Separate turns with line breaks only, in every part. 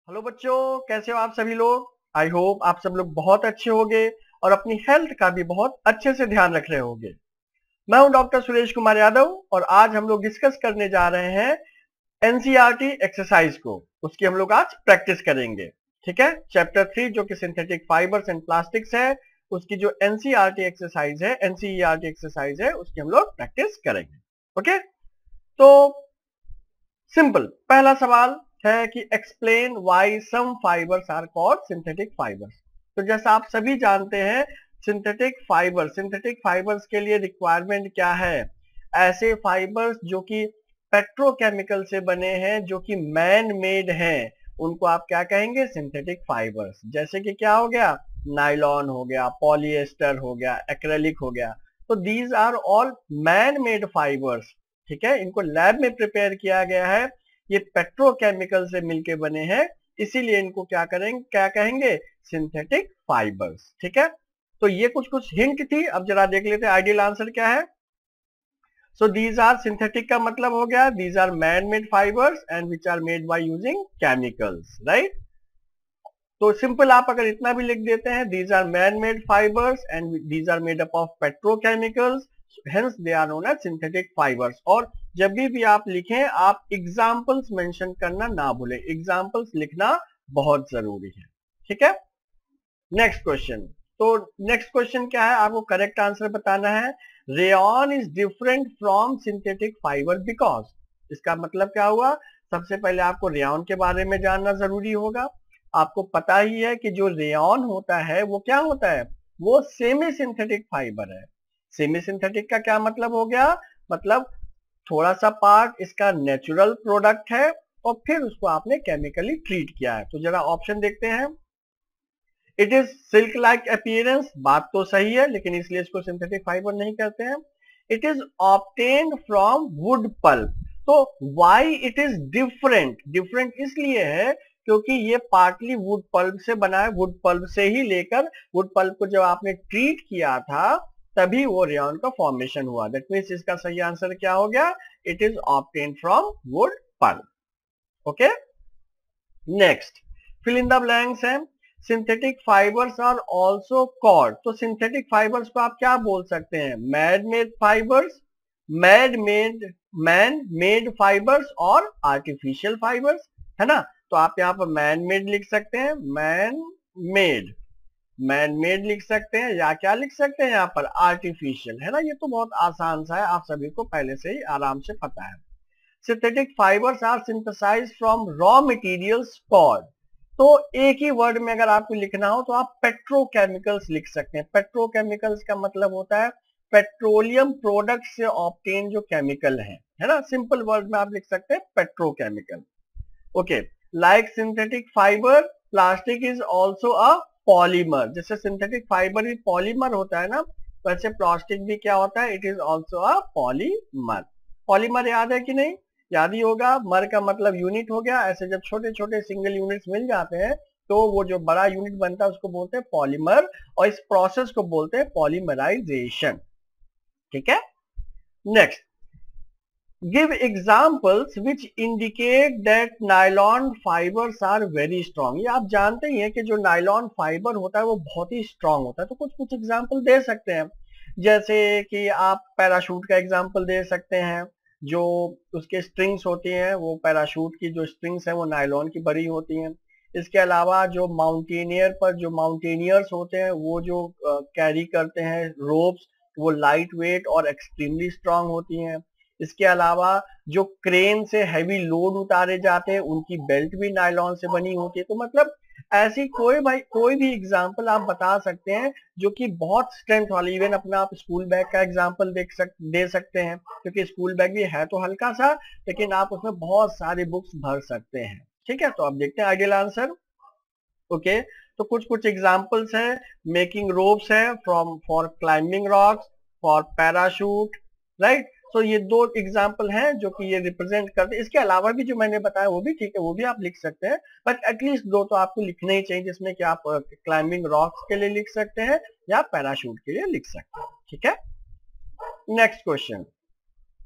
Hello बच्चों, कैसे हो आप सभी लोग। आई होप आप सब लोग बहुत अच्छे होंगे और अपनी हेल्थ का भी बहुत अच्छे से ध्यान रख रहे होंगे। मैं हूं डॉक्टर सुरेश कुमार यादव और आज हम लोग डिस्कस करने जा रहे हैं एनसीईआरटी एक्सरसाइज को। उसकी हम लोग आज प्रैक्टिस करेंगे। ठीक है, चैप्टर 3 जो कि सिंथेटिक फाइबर्स एंड प्लास्टिक्स है, उसकी जो एनसीईआरटी एक्सरसाइज है उसकी हम लोग प्रैक्टिस करेंगे। ओके, तो सिंपल पहला सवाल है कि explain why some fibres are called synthetic fibres. तो जैसा आप सभी जानते हैं, सिंथेटिक फाइबर्स के लिए रिक्वायरमेंट क्या है। ऐसे फाइबर्स जो कि पेट्रोकेमिकल से बने हैं, जो कि मैन मेड हैं, उनको आप क्या कहेंगे, सिंथेटिक फाइबर्स। जैसे कि क्या हो गया, नायलॉन हो गया, पॉलिएस्टर हो गया, एक्रेलिक हो गया। तो these are all man made fibres. ठीक है, इनको लैब में प्रिपेयर किया गया है, ये पेट्रोकेमिकल से मिलके बने हैं, इसीलिए इनको क्या कहेंगे, सिंथेटिक फाइबर्स। ठीक है, तो ये कुछ हिंट थी। अब जरा देख लेते हैं आइडियल आंसर क्या है। सो दीज आर सिंथेटिक का मतलब हो गया these are man made fibres and which are made by using chemicals, right. तो सिंपल आप अगर इतना भी लिख देते हैं, these are man made fibres and these are made up of petrochemicals, hence they are known as synthetic fibres. और जब भी आप लिखें, आप एग्जांपल्स मेंशन करना ना भूलें, एग्जांपल्स लिखना बहुत जरूरी है। ठीक है, नेक्स्ट क्वेश्चन। तो नेक्स्ट क्वेश्चन क्या है, आपको करेक्ट आंसर बताना है। Rayon is different from synthetic fibre because. इसका मतलब क्या हुआ, सबसे पहले आपको रेयॉन के बारे में जानना जरूरी होगा। आपको पता ही है कि जो रेयॉन होता है वो क्या होता है, वो सेमी सिंथेटिक फाइबर है। सेमी सिंथेटिक का क्या मतलब हो गया, मतलब थोड़ा सा पार्ट इसका नेचुरल प्रोडक्ट है और फिर उसको आपने केमिकली ट्रीट किया है। तो जरा ऑप्शन देखते हैं। It is silk like appearance, बात तो सही है, लेकिन इसलिए इसको सिंथेटिक फाइबर नहीं कहते हैं। It is obtained from wood pulp. तो why it is different, different इसलिए है क्योंकि ये पार्टली वुड पल्प से बना है। वुड पल्प से ही लेकर, वुड पल्प को जब आपने ट्रीट किया था तभी वो रेयॉन का फॉर्मेशन हुआ। दैट मीन्स इसका सही आंसर क्या हो गया, it is obtained from wood pulp. Okay, next fill in the blanks है। Synthetic fibres are also called. तो सिंथेटिक फाइबर्स को आप क्या बोल सकते हैं, man made fibres, man made fibres और आर्टिफिशियल फाइबर्स, है ना। तो आप यहाँ पर मैन मेड लिख सकते हैं, मेड मैन मेड लिख सकते हैं, या क्या लिख सकते हैं यहाँ पर, आर्टिफिशियल, है ना। ये तो बहुत आसान सा है, आप सभी को पहले से ही आराम से पता है। Synthetic fibres are synthesised from raw materials called. तो एक ही वर्ड में अगर आपको लिखना हो तो आप पेट्रोकेमिकल्स लिख सकते हैं। पेट्रोकेमिकल्स का मतलब होता है पेट्रोलियम प्रोडक्ट से ऑब्टेन जो केमिकल है ना। सिंपल वर्ड में आप लिख सकते हैं petrochemical. Okay, like synthetic fibre plastic is also a polymer. जैसे सिंथेटिक फाइबर भी पॉलीमर होता है ना, वैसे प्लास्टिक भी क्या होता है, it is also a polymer. Polymer याद है कि नहीं, याद ही होगा। मर का मतलब यूनिट हो गया। ऐसे जब छोटे छोटे सिंगल यूनिट्स मिल जाते हैं तो वो जो बड़ा यूनिट बनता है उसको बोलते हैं पॉलीमर, और इस प्रोसेस को बोलते हैं पॉलीमराइजेशन। ठीक है, next give examples which indicate that nylon fibres are very strong. ये आप जानते ही हैं कि जो नायलॉन फाइबर होता है वो बहुत ही स्ट्रॉन्ग होता है। तो कुछ एग्जाम्पल दे सकते हैं, जैसे कि आप पैराशूट का एग्जाम्पल दे सकते हैं। जो उसके स्ट्रिंग्स होती हैं, वो पैराशूट की जो स्ट्रिंग्स हैं वो नायलॉन की बनी होती हैं। इसके अलावा जो माउंटेनियर्स होते हैं, वो जो कैरी करते हैं रोप्स, वो लाइट वेट और एक्सट्रीमली स्ट्रांग होती हैं। इसके अलावा जो क्रेन से हैवी लोड उतारे जाते हैं, उनकी बेल्ट भी नायलॉन से बनी होती है। तो मतलब ऐसी कोई भी एग्जांपल आप बता सकते हैं जो कि बहुत स्ट्रेंथ वाली। इवन अपना आप स्कूल बैग का एग्जांपल दे सकते हैं, क्योंकि स्कूल बैग भी है तो हल्का सा, लेकिन आप उसमें बहुत सारी बुक्स भर सकते हैं। ठीक है, तो अब देखते हैं आइडियल आंसर। ओके, तो कुछ एग्जांपल्स हैं। मेकिंग रोप्स है from for climbing rocks, for parachute, right. तो ये दो एग्जांपल हैं जो कि ये रिप्रेजेंट करते हैं। इसके अलावा भी जो मैंने बताया वो भी ठीक है, वो भी आप लिख सकते हैं, बट एटलीस्ट दो तो आपको लिखने ही चाहिए, जिसमें कि आप क्लाइंबिंग रॉक्स के लिए लिख सकते हैं या पैराशूट के लिए लिख सकते हैं। ठीक है, next question,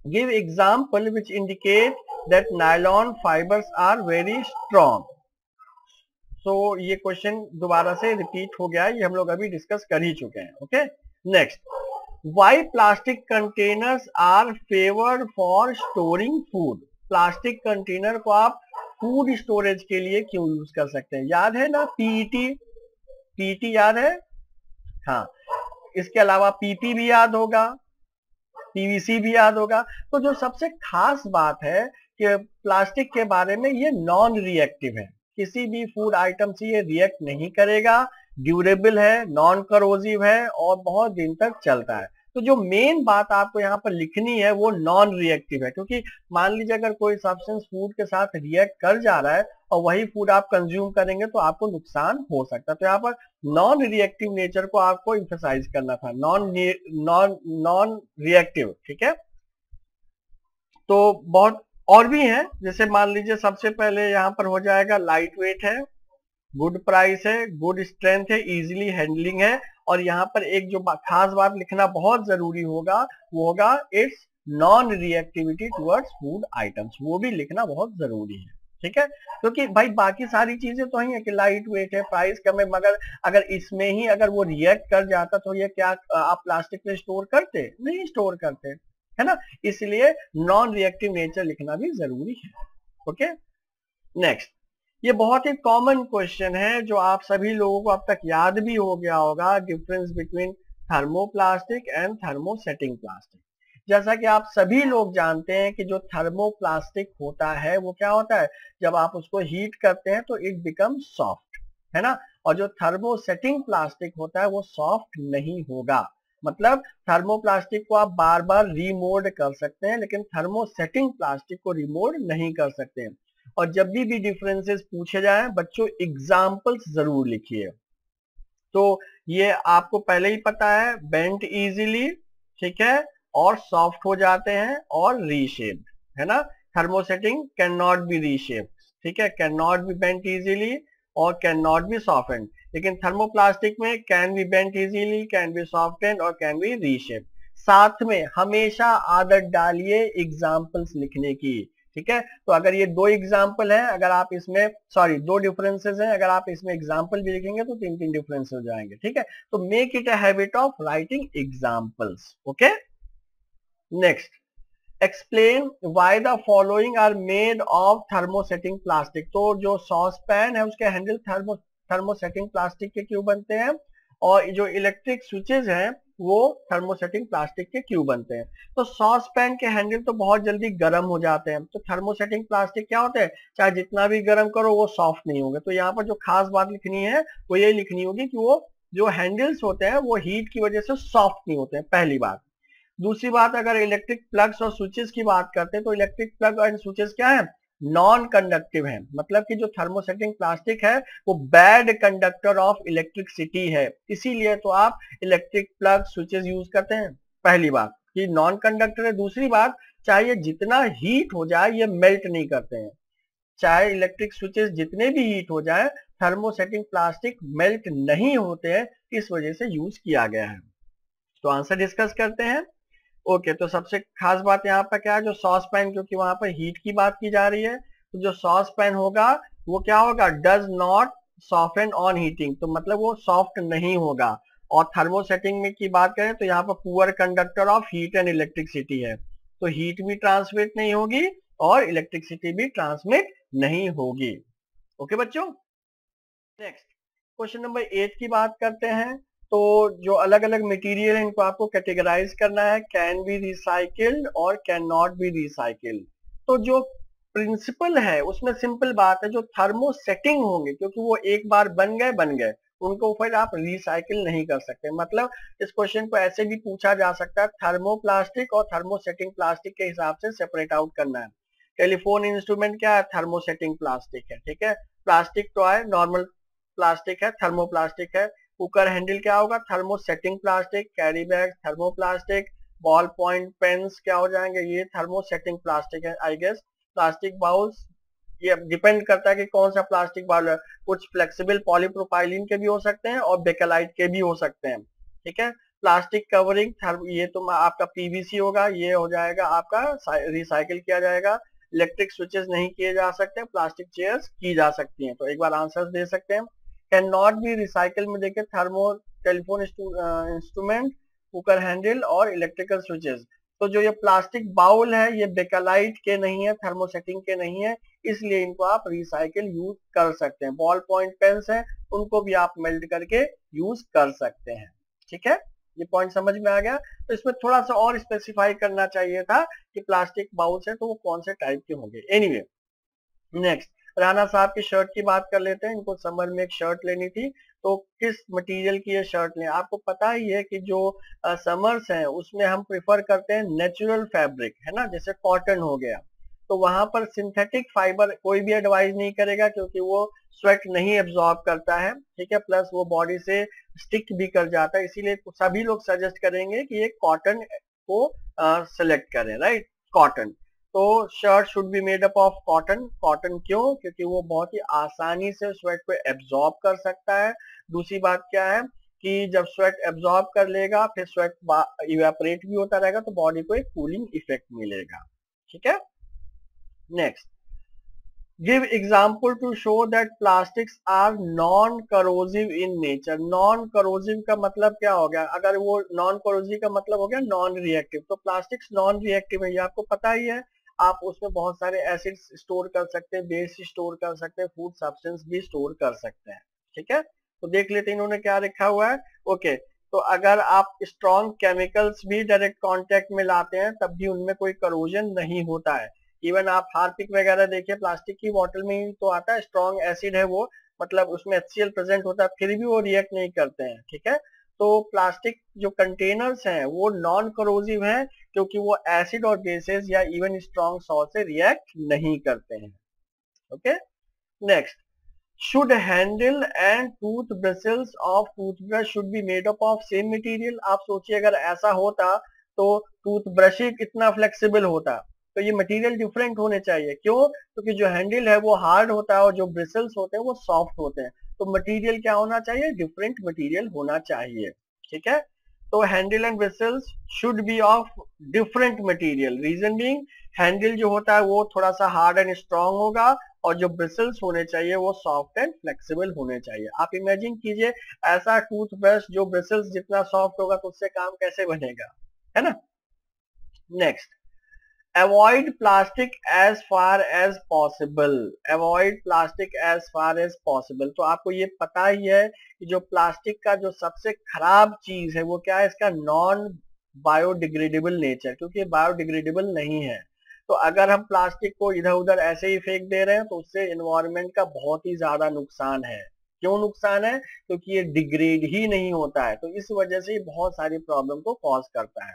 give example which indicate that nylon fibres are very strong. So ये क्वेश्चन दोबारा से रिपीट हो गया है, ये हम लोग अभी डिस्कस कर ही चुके हैं. Okay, next, why plastic containers are favoured for storing food. Plastic container को आप फूड स्टोरेज के लिए क्यों यूज कर सकते हैं? याद है ना पीईटी, पीईटी याद है? हाँ, इसके अलावा पीपी भी याद होगा, पीवीसी भी याद होगा. तो जो सबसे खास बात है कि प्लास्टिक के बारे में, ये नॉन रिएक्टिव है, किसी भी फूड आइटम से ये रिएक्ट नहीं करेगा, ड्यूरेबल है, नॉन करोजिव है और बहुत दिन तक चलता है. तो जो मेन बात आपको यहाँ पर लिखनी है वो नॉन रिएक्टिव है, क्योंकि मान लीजिए अगर कोई सब्सटेंस फूड के साथ रिएक्ट कर जा रहा है और वही फूड आप कंज्यूम करेंगे तो आपको नुकसान हो सकता है. तो यहाँ पर नॉन रिएक्टिव नेचर को आपको इम्फेसाइज करना था, नॉन रिएक्टिव. ठीक है, तो बहुत और भी हैं, जैसे मान लीजिए सबसे पहले यहाँ पर हो जाएगा लाइट वेट है, गुड प्राइस है, गुड स्ट्रेंथ है, इजीली हैंडलिंग है. और यहाँ पर एक जो खास बात लिखना बहुत जरूरी होगा वो होगा it's non reactivity towards food items, वो भी लिखना बहुत जरूरी है. ठीक है, क्योंकि भाई बाकी सारी चीजें तो ही है कि लाइट वेट है, प्राइस कम है, मगर अगर इसमें ही अगर वो रिएक्ट कर जाता तो ये क्या आप प्लास्टिक में स्टोर करते? नहीं स्टोर करते, है ना. इसलिए नॉन रिएक्टिव नेचर लिखना भी जरूरी है. ओके, नेक्स्ट, ये बहुत ही कॉमन क्वेश्चन है जो आप सभी लोगों को अब तक याद भी हो गया होगा, difference between thermoplastic and thermosetting plastic. जैसा कि आप सभी लोग जानते हैं कि जो थर्मोप्लास्टिक होता है वो क्या होता है, जब आप उसको हीट करते हैं तो इट बिकम सॉफ्ट, है ना. और जो थर्मोसेटिंग प्लास्टिक होता है वो सॉफ्ट नहीं होगा. मतलब थर्मोप्लास्टिक को आप बार बार रीमोल्ड कर सकते हैं, लेकिन थर्मोसेटिंग प्लास्टिक को रीमोल्ड नहीं कर सकते हैं. और जब भी डिफरेंसेस पूछे जाए बच्चों एग्जाम्पल्स जरूर लिखिए. तो ये आपको पहले ही पता है, बेंट इजीली, ठीक है, और सॉफ्ट हो जाते हैं और रीशेप्ड, है ना. Thermosetting can not be reshaped, ठीक है, can not be bent easily और कैन नॉट बी सॉफ्टेंड. लेकिन थर्मोप्लास्टिक में can be bent easily, can be softened और कैन बी रीशेप्ड. साथ में हमेशा आदत डालिए एग्जाम्पल्स लिखने की. ठीक है, तो अगर ये दो एग्जाम्पल है, अगर आप इसमें दो डिफरेंसेस हैं, अगर आप इसमें एग्जाम्पल भी लिखेंगे तो तीन तीन डिफरेंस हो जाएंगे. ठीक है, तो make it a habit of writing examples. Okay, next, explain why the following are made of thermosetting plastic. तो जो सॉस पैन है उसके हैंडल थर्मोसेटिंग प्लास्टिक के क्यों बनते हैं, और जो इलेक्ट्रिक स्विचेस हैं वो थर्मोसेटिंग प्लास्टिक के क्यों बनते हैं. तो सॉस पैन के हैंडल तो बहुत जल्दी गर्म हो जाते हैं, तो थर्मोसेटिंग प्लास्टिक क्या होते हैं, चाहे जितना भी गर्म करो वो सॉफ्ट नहीं होंगे. तो यहाँ पर जो खास बात लिखनी है वो ये लिखनी होगी कि वो जो हैंडल्स होते हैं वो हीट की वजह से सॉफ्ट नहीं होते हैं, पहली बात. दूसरी बात, अगर इलेक्ट्रिक प्लग्स और स्विचेस की बात करते हैं तो इलेक्ट्रिक प्लग एंड स्विचेस क्या है, नॉन कंडक्टिव है. मतलब कि जो थर्मोसेटिंग प्लास्टिक है वो बैड कंडक्टर ऑफ इलेक्ट्रिसिटी है, इसीलिए तो आप इलेक्ट्रिक प्लग स्विचेस यूज करते हैं. पहली बात कि नॉन कंडक्टर है. दूसरी बात, चाहे जितना हीट हो जाए ये मेल्ट नहीं करते हैं, चाहे इलेक्ट्रिक स्विचेस जितने भी हीट हो जाए थर्मोसेटिंग प्लास्टिक मेल्ट नहीं होते हैं, इस वजह से यूज किया गया है. तो आंसर डिस्कस करते हैं. ओके, तो सबसे खास बात यहाँ पर क्या है, जो सॉस पैन, क्योंकि वहां पर हीट की बात की जा रही है, तो जो सॉस पैन होगा वो क्या होगा, does not soften on heating, तो मतलब वो सॉफ्ट नहीं होगा. और थर्मोसेटिंग में की बात करें तो यहाँ पर poor conductor of heat and electricity है, तो हीट भी ट्रांसमिट नहीं होगी और इलेक्ट्रिसिटी भी ट्रांसमिट नहीं होगी. ओके बच्चों, नेक्स्ट क्वेश्चन नंबर 8 की बात करते हैं. तो जो अलग अलग मटेरियल है इनको आपको कैटेगराइज करना है, कैन बी रिसाइकिल्ड और कैन नॉट बी रिसाइकिल्ड. तो जो प्रिंसिपल है उसमें सिंपल बात है, जो थर्मोसेटिंग होंगे क्योंकि वो एक बार बन गए उनको फिर आप रिसाइकिल नहीं कर सकते. मतलब इस क्वेश्चन को ऐसे भी पूछा जा सकता है, थर्मोप्लास्टिक और थर्मोसेटिंग प्लास्टिक के हिसाब से सेपरेट आउट करना है. टेलीफोन इंस्ट्रूमेंट क्या है, थर्मोसेटिंग प्लास्टिक है. ठीक है, प्लास्टिक तो है, नॉर्मल प्लास्टिक है, थर्मोप्लास्टिक है. कुकर हैंडल क्या होगा, thermosetting plastic. Carry bag thermoplastic. Ball point pens क्या हो जाएंगे, ये थर्मोसेटिंग प्लास्टिक है आई गेस. प्लास्टिक बाउल्स, ये डिपेंड करता है कि कौन सा प्लास्टिक बाउल है, कुछ फ्लेक्सिबल पॉलीप्रोपाइलिन के भी हो सकते हैं और बेकेलाइट के भी हो सकते हैं. ठीक है, प्लास्टिक कवरिंग, ये तो आपका पीवीसी होगा, ये हो जाएगा आपका रिसाइकिल किया जाएगा. इलेक्ट्रिक स्विचेस नहीं किए जा सकते, प्लास्टिक चेयर्स की जा सकती हैं। तो एक बार आंसर दे सकते हैं। कैन नॉट बी रिसाइकल में देखिए thermo telephone instrument, cooker handle और इलेक्ट्रिकल स्विचेस। तो जो ये प्लास्टिक बाउल है ये बेकालाइट के नहीं है, थर्मोसेटिंग के नहीं है, इसलिए इनको आप रिसाइकिल यूज कर सकते हैं। बॉल पॉइंट पेन्स हैं उनको भी आप मेल्ट करके यूज कर सकते हैं। ठीक है, ये पॉइंट समझ में आ गया। तो इसमें थोड़ा सा और स्पेसिफाई करना चाहिए था कि प्लास्टिक बाउल्स है तो वो कौन से टाइप के होंगे। एनीवे, नेक्स्ट राणा साहब की शर्ट की बात कर लेते हैं। इनको समर में एक शर्ट लेनी थी, तो किस मटेरियल की ये शर्ट लें? आपको पता ही है कि जो समर्स हैं उसमें हम प्रेफर करते हैं नेचुरल फैब्रिक, है ना, जैसे कॉटन हो गया। तो वहां पर सिंथेटिक फाइबर कोई भी एडवाइज नहीं करेगा क्योंकि वो स्वेट नहीं एब्जॉर्ब करता है, ठीक है, प्लस वो बॉडी से स्टिक भी कर जाता है, इसीलिए सभी लोग सजेस्ट करेंगे कि ये कॉटन को सिलेक्ट करें, राइट, कॉटन। तो shirt should be made up of cotton. Cotton क्यों? क्योंकि वो बहुत ही आसानी से स्वेट को एब्जॉर्ब कर सकता है। दूसरी बात क्या है कि जब स्वेट एब्जॉर्ब कर लेगा फिर स्वेट इवेपोरेट भी होता रहेगा तो बॉडी को एक कूलिंग इफेक्ट मिलेगा। ठीक है, next, give example to show that plastics are non corrosive in nature. Non corrosive का मतलब क्या हो गया? अगर वो नॉन करोजिव का मतलब हो गया नॉन रिएक्टिव, तो प्लास्टिक्स नॉन रिएक्टिव है, ये आपको पता ही है। आप उसमें बहुत सारे एसिड्स स्टोर कर सकते हैं, बेस स्टोर कर सकते हैं, फूड सब्सटेंस भी स्टोर कर सकते हैं। ठीक है, तो देख लेते हैं इन्होंने क्या लिखा हुआ है। ओके, तो अगर आप स्ट्रॉन्ग केमिकल्स भी डायरेक्ट कांटेक्ट में लाते हैं तब भी उनमें कोई करोजन नहीं होता है। इवन आप हार्पिक वगैरह देखिए, प्लास्टिक की बॉटल में ही तो आता है, स्ट्रॉन्ग एसिड है वो, मतलब उसमें HCl प्रेजेंट होता है, फिर भी वो रिएक्ट नहीं करते हैं। ठीक है, तो प्लास्टिक जो कंटेनर्स हैं वो नॉन करोजिव हैं क्योंकि वो एसिड और बेसेस या इवन स्ट्रॉन्ग सॉल्ट से रिएक्ट नहीं करते हैं। Okay, next, should handle and tooth bristles of toothbrush should be made up of same material। आप सोचिए अगर ऐसा होता तो टूथब्रश ही कितना फ्लेक्सिबल होता, तो ये मटेरियल डिफरेंट होने चाहिए। क्यों? क्योंकि जो हैंडल है वो हार्ड होता है और जो ब्रिसल्स होते हैं वो सॉफ्ट होते हैं, तो मटेरियल क्या होना चाहिए? डिफरेंट मटेरियल होना चाहिए। ठीक है, तो handle and bristles should be of different material. Reason being, handle जो होता है वो थोड़ा सा हार्ड एंड स्ट्रॉन्ग होगा और जो ब्रिसल्स होने चाहिए वो सॉफ्ट एंड फ्लेक्सिबल होने चाहिए। आप इमेजिन कीजिए ऐसा टूथब्रश जो ब्रिसल्स जितना सॉफ्ट होगा तो उससे काम कैसे बनेगा, है ना। Next, avoid plastic as far as possible. Avoid plastic as far as possible, तो आपको ये पता ही है कि जो प्लास्टिक का जो सबसे खराब चीज है वो क्या है? इसका नॉन बायोडिग्रेडेबल नेचर, क्योंकि बायोडिग्रेडेबल नहीं है। तो अगर हम प्लास्टिक को इधर उधर ऐसे ही फेंक दे रहे हैं तो उससे एनवायरनमेंट का बहुत ही ज्यादा नुकसान है। क्यों नुकसान है? क्योंकि ये डिग्रेड ही नहीं होता है, तो इस वजह से बहुत सारी प्रॉब्लम को कॉज करता है।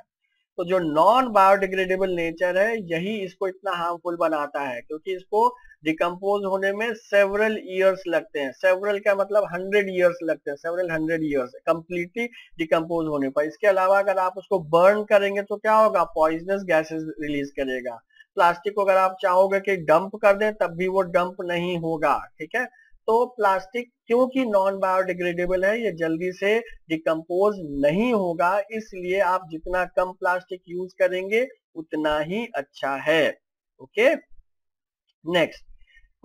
तो जो नॉन बायोडिग्रेडेबल नेचर है यही इसको इतना हार्मफुल बनाता है, क्योंकि इसको डिकम्पोज होने में सेवरल ईयर्स लगते हैं। सेवरल का मतलब 100 ईयर्स लगते हैं, सेवरल 100 ईयर्स कंप्लीटली डिकम्पोज होने पर। इसके अलावा अगर आप उसको बर्न करेंगे तो क्या होगा? पॉइजनस गैसेस रिलीज करेगा। प्लास्टिक को अगर आप चाहोगे कि डंप कर दें तब भी वो डंप नहीं होगा। ठीक है, तो प्लास्टिक क्योंकि नॉन बायोडिग्रेडेबल है ये जल्दी से डिकम्पोज नहीं होगा, इसलिए आप जितना कम प्लास्टिक यूज करेंगे उतना ही अच्छा है। ओके, नेक्स्ट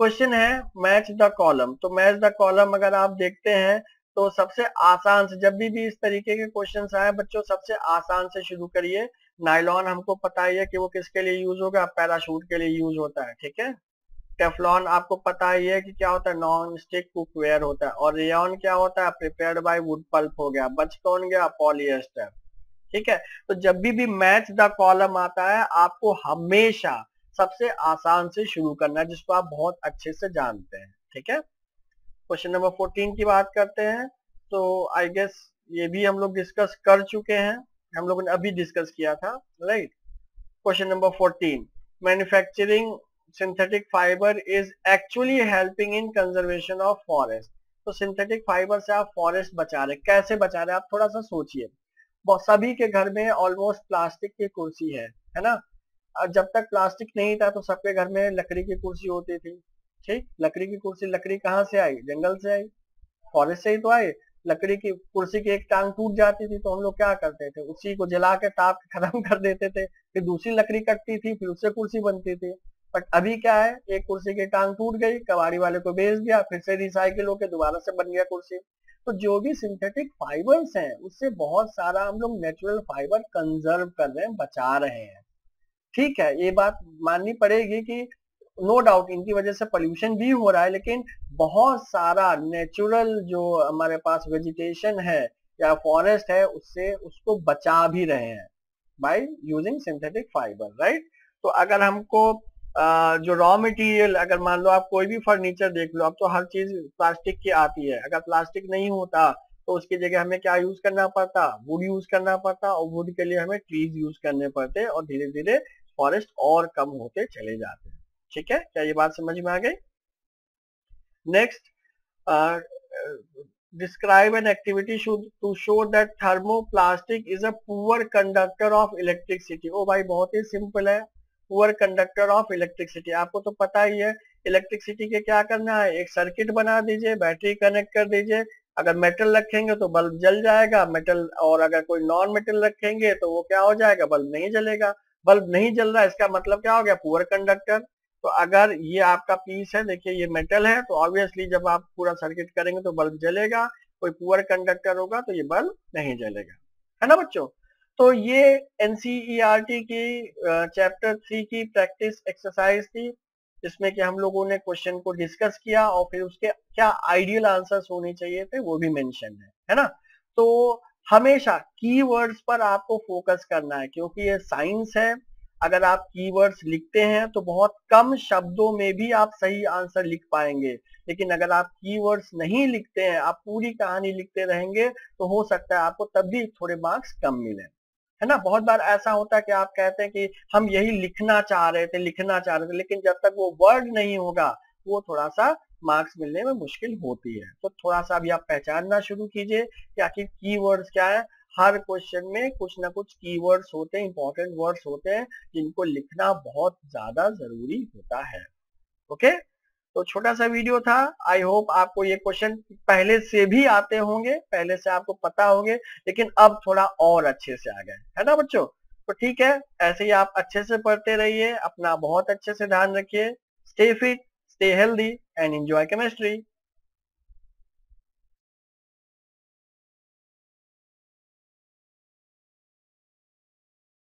क्वेश्चन है मैच द कॉलम। तो मैच द कॉलम अगर आप देखते हैं तो सबसे आसान से, जब भी इस तरीके के क्वेश्चंस आए बच्चों सबसे आसान से शुरू करिए। नायलॉन हमको पता ही है कि वो किसके लिए यूज होगा? पैराशूट के लिए यूज होता है। ठीक है, टेफ्लॉन आपको पता ही है कि क्या होता है? नॉन स्टिक कुकवेयर होता है। और रेयॉन क्या होता है? प्रिपेयर्ड बाय वुड पल्प हो गया। बच कौन गया? पॉलिएस्टर। ठीक है, तो जब भी मैच द कॉलम आता है आपको हमेशा सबसे आसान से शुरू करना है जिसको आप बहुत अच्छे से जानते हैं। ठीक है, क्वेश्चन नंबर 14 की बात करते हैं। तो आई गेस ये भी हम लोग डिस्कस कर चुके हैं, हम लोगों ने अभी डिस्कस किया था, right. Question number 14, manufacturing synthetic fibre is actually helping in conservation of forest. तो सिंथेटिक फाइबर से आप फॉरेस्ट बचा रहे, कैसे बचा रहे? आप थोड़ा सा सोचिए। सभी के घर में ऑलमोस्ट प्लास्टिक की कुर्सी है ना। जब तक प्लास्टिक नहीं था तो सबके घर में लकड़ी की कुर्सी होती थी। ठीक, लकड़ी की कुर्सी, लकड़ी कहाँ से आई? जंगल से आई, फॉरेस्ट से ही तो आई। लकड़ी की कुर्सी की एक टांग टूट जाती थी तो हम लोग क्या करते थे? उसी को जला के ताप के खत्म कर देते थे, फिर दूसरी लकड़ी कटती थी, फिर उससे कुर्सी बनती थी। बट अभी क्या है, एक कुर्सी की टांग टूट गई, कबाड़ी वाले को बेच दिया, फिर से रिसाइकिल होकर दोबारा से बन गया कुर्सी। तो जो भी सिंथेटिक फाइबर्स हैं उससे बहुत सारा हम लोग नेचुरल फाइबर कंजर्व कर रहे हैं, बचा रहे हैं। ठीक है, ये बात माननी पड़ेगी कि नो डाउट इनकी वजह से पोल्यूशन भी हो रहा है, लेकिन बहुत सारा नेचुरल जो हमारे पास वेजिटेशन है या फॉरेस्ट है उससे उसको बचा भी रहे हैं by using synthetic fibre, right. तो अगर हमको जो रॉ मटेरियल, अगर मान लो आप कोई भी फर्नीचर देख लो, अब तो हर चीज प्लास्टिक की आती है, अगर प्लास्टिक नहीं होता तो उसकी जगह हमें क्या यूज करना पड़ता, वुड यूज करना पड़ता, और वुड के लिए हमें ट्रीज यूज करने पड़ते, और धीरे धीरे फॉरेस्ट और कम होते चले जाते हैं। ठीक है, क्या ये बात समझ में आ गई? Next, describe an activity to show that thermoplastic is a poor conductor of electricity। ओ भाई बहुत ही सिंपल है, पुअर कंडक्टर ऑफ इलेक्ट्रिसिटी। आपको तो पता ही है इलेक्ट्रिसिटी के क्या करना है, एक सर्किट बना दीजिए, बैटरी कनेक्ट कर दीजिए, अगर मेटल रखेंगे तो बल्ब जल जाएगा मेटल, और अगर कोई नॉन मेटल रखेंगे तो वो क्या हो जाएगा, बल्ब नहीं जलेगा। बल्ब नहीं जल रहा है, इसका मतलब क्या हो गया, पुअर कंडक्टर। तो अगर ये आपका पीस है, देखिए ये मेटल है, तो ऑब्वियसली जब आप पूरा सर्किट करेंगे तो बल्ब जलेगा, कोई पुअर कंडक्टर होगा तो ये बल्ब नहीं जलेगा, है ना बच्चों। तो ये एनसीईआरटी की चैप्टर 3 की प्रैक्टिस एक्सरसाइज थी, जिसमें कि हम लोगों ने क्वेश्चन को डिस्कस किया और फिर उसके क्या आइडियल आंसर्स होने चाहिए थे वो भी मेंशन है ना। तो हमेशा कीवर्ड्स पर आपको फोकस करना है, क्योंकि ये साइंस है। अगर आप कीवर्ड्स लिखते हैं तो बहुत कम शब्दों में भी आप सही आंसर लिख पाएंगे, लेकिन अगर आप कीवर्ड्स नहीं लिखते हैं, आप पूरी कहानी लिखते रहेंगे, तो हो सकता है आपको तब भी थोड़े मार्क्स कम मिले, है ना। बहुत बार ऐसा होता है कि आप कहते हैं कि हम यही लिखना चाह रहे थे, लेकिन जब तक वो वर्ड नहीं होगा वो थोड़ा सा मार्क्स मिलने में मुश्किल होती है। तो थोड़ा सा अभी आप पहचानना शुरू कीजिए कि आखिर कीवर्ड्स क्या है। हर क्वेश्चन में कुछ ना कुछ कीवर्ड्स होते हैं, इंपॉर्टेंट वर्ड्स होते हैं, जिनको लिखना बहुत ज्यादा जरूरी होता है। ओके, तो छोटा सा वीडियो था। आई होप आपको ये क्वेश्चन पहले से भी आते होंगे, पहले से आपको पता होंगे, लेकिन अब थोड़ा और अच्छे से आ गए, है ना बच्चों। तो ठीक है, ऐसे ही आप अच्छे से पढ़ते रहिए, अपना बहुत अच्छे से ध्यान रखिए। Stay fit, stay healthy and enjoy chemistry.